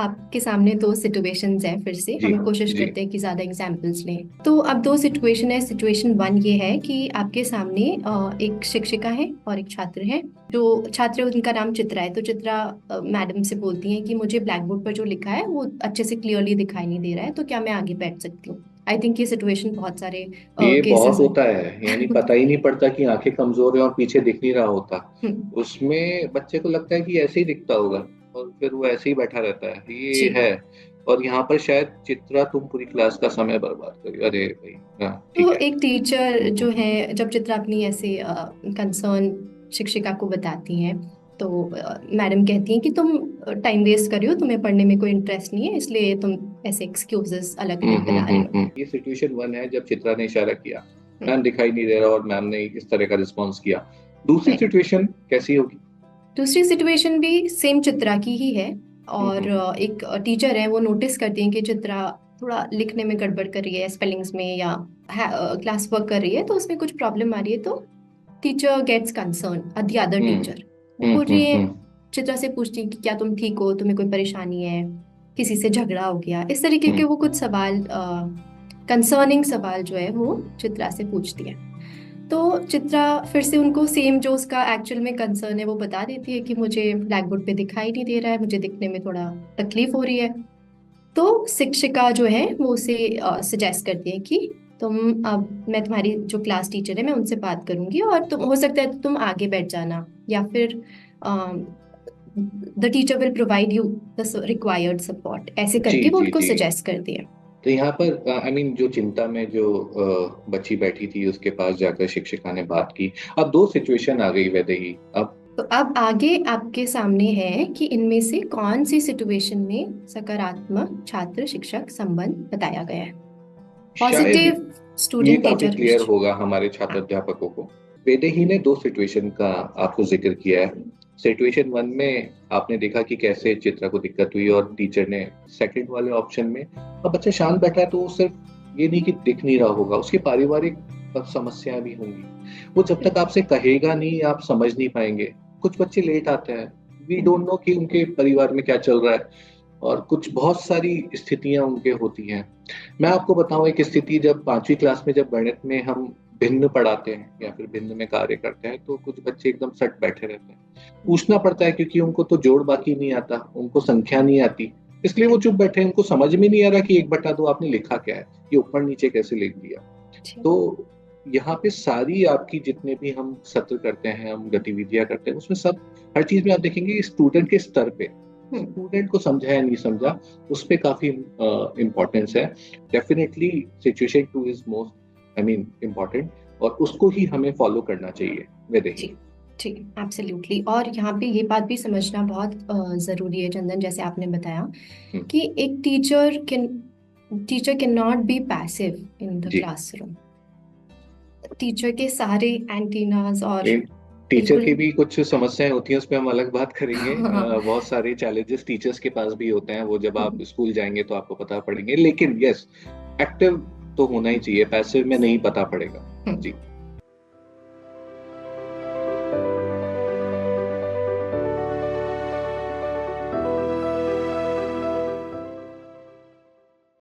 आपके सामने दो सिचुएशंस हैं। फिर से जी हम कोशिश जी। करते हैं कि ज्यादा एग्जांपल्स लें। तो अब दो सिचुएशन है। सिचुएशन वन ये है कि आपके सामने एक शिक्षिका है और एक छात्र है। जो छात्र है उनका नाम चित्रा है। तो चित्रा मैडम से बोलती है कि मुझे ब्लैक बोर्ड पर जो लिखा है वो अच्छे से क्लियरली दिखाई नहीं दे रहा है, तो क्या मैं आगे बैठ सकती हूँ। आई थिंक ये सिचुएशन बहुत सारे ये बहुत केसेस में। होता है, यानी पता ही नहीं पड़ता कि आंखें कमजोर है और पीछे दिख नहीं रहा होता। हम्म, उसमें बच्चे को लगता है कि ऐसे ही दिखता होगा और फिर वो ऐसे ही बैठा रहता है, ये जी। है। और यहाँ पर शायद चित्रा तुम पूरी क्लास का समय बर्बाद करी। अरे भाई, हाँ ठीक तो है। एक टीचर जो है, जब चित्रा अपनी ऐसे कंसर्न शिक्षिका को बताती हैं, तो मैडम कहती हैं कि तुम टाइम वेस्ट कर रही हो, तुम्हें पढ़ने में कोई इंटरेस्ट नहीं है, इसलिए तुम ऐसे एक्सक्यूजेस अलग अलग बना रही हो। ये सिचुएशन वन है जब चित्रा ने इशारा किया, हम्म, मैम दिखाई नहीं दे रहा और मैम ने इस तरह का रिस्पॉन्स किया। दूसरी right। सिचुएशन कैसी होगी? दूसरी सिचुएशन भी सेम चित्रा की ही है। और हम्म। एक टीचर है, वो नोटिस करती हैं कि चित्रा थोड़ा लिखने में गड़बड़ कर रही है, स्पेलिंग्स में, या क्लास वर्क कर रही है तो उसमें कुछ प्रॉब्लम आ रही है। तो teacher gets concern, the other hmm teacher. वो बोल रही है, हम्म। चित्रा से पूछती है कि क्या तुम ठीक हो, तुम्हें कोई परेशानी है, किसी से झगड़ा हो गया, इस तरीके के हम्म। वो कुछ सवाल, कंसर्निंग सवाल जो है वो चित्रा से पूछती है। तो चित्रा फिर से उनको सेम जो उसका एक्चुअल में कंसर्न है वो बता देती है कि मुझे ब्लैक बोर्ड पे दिखाई नहीं दे रहा है, मुझे दिखने में थोड़ा तकलीफ हो रही है। तो शिक्षिका जो है वो उसे सजेस्ट करती है कि तुम, अब मैं तुम्हारी जो क्लास टीचर है मैं उनसे बात करूंगी, और तुम हो सकता है तो तुम आगे बैठ जाना, या फिर the teacher will provide you the required support, ऐसे जी करके वो जी उनको जी। सजेस्ट करती है। तो यहाँ पर आई मीन जो चिंता में जो बच्ची बैठी थी उसके पास जाकर शिक्षिका ने बात की। अब दो सिचुएशन आ गई वैदेही। अब तो अब आगे आपके सामने है कि इनमें से कौन सी सिचुएशन में सकारात्मक छात्र शिक्षक संबंध बताया गया है। शायद पॉजिटिव ये स्टूडेंट काफी टीचर। क्लियर होगा हमारे छात्र हाँ। अध्यापकों को। वैदेही ने दो सिचुएशन का आपको जिक्र किया है। सिचुएशन वन में आपने देखा कि कैसे चित्रा को दिक्कत हुई और टीचर ने सेकंड वाले ऑप्शन में, अब बच्चा शांत बैठा है तो वो सिर्फ ये नहीं कि दिख नहीं रहा होगा, उसकी पारिवारिक समस्याएं भी होंगी। वो जब तक आपसे कहेगा नहीं आप समझ नहीं पाएंगे। कुछ बच्चे लेट आते हैं, वी डोंट नो कि उनके परिवार में क्या चल रहा है, और कुछ बहुत सारी स्थितियां उनके होती हैं। मैं आपको बताऊं एक स्थिति, जब पांचवी क्लास में जब गणित में हम भिन्न पढ़ाते हैं या फिर भिन्न में कार्य करते हैं तो कुछ बच्चे एकदम सट बैठे रहते हैं। पूछना पड़ता है क्योंकि उनको तो जोड़ बाकी नहीं आता, उनको संख्या नहीं आती, इसलिए वो चुप बैठे हैं। उनको समझ में नहीं आ रहा कि 1/2 आपने लिखा क्या है, ये ऊपर नीचे कैसे लिख दिया। अच्छा। तो यहाँ पे सारी आपकी जितने भी हम सत्र करते हैं, हम गतिविधियां करते हैं, उसमें सब हर चीज में आप देखेंगे स्टूडेंट के स्तर पे, हम्म। स्टूडेंट को समझा या नहीं समझा उस पे काफी इम्पोर्टेंस है। Definitely situation two is most I mean important, और उसको ही हमें फॉलो करना चाहिए जी। वैदेही। जी। एब्सोल्युटली। और यहाँ पे ये बात भी समझना बहुत जरूरी है चंदन, जैसे आपने बताया हम्म, कि एक teacher can not be passive in the जी। क्लासरूम। टीचर के सारे एंटीनाज और टीचर बिल्कुल। की भी कुछ समस्याएं होती हैं, उस पर हम अलग बात करेंगे। हाँ। बहुत सारे चैलेंजेस टीचर्स के पास भी होते हैं, वो जब आप स्कूल जाएंगे तो आपको पता पड़ेंगे। लेकिन यस, एक्टिव तो होना ही चाहिए, पैसिव में नहीं पता पड़ेगा। जी।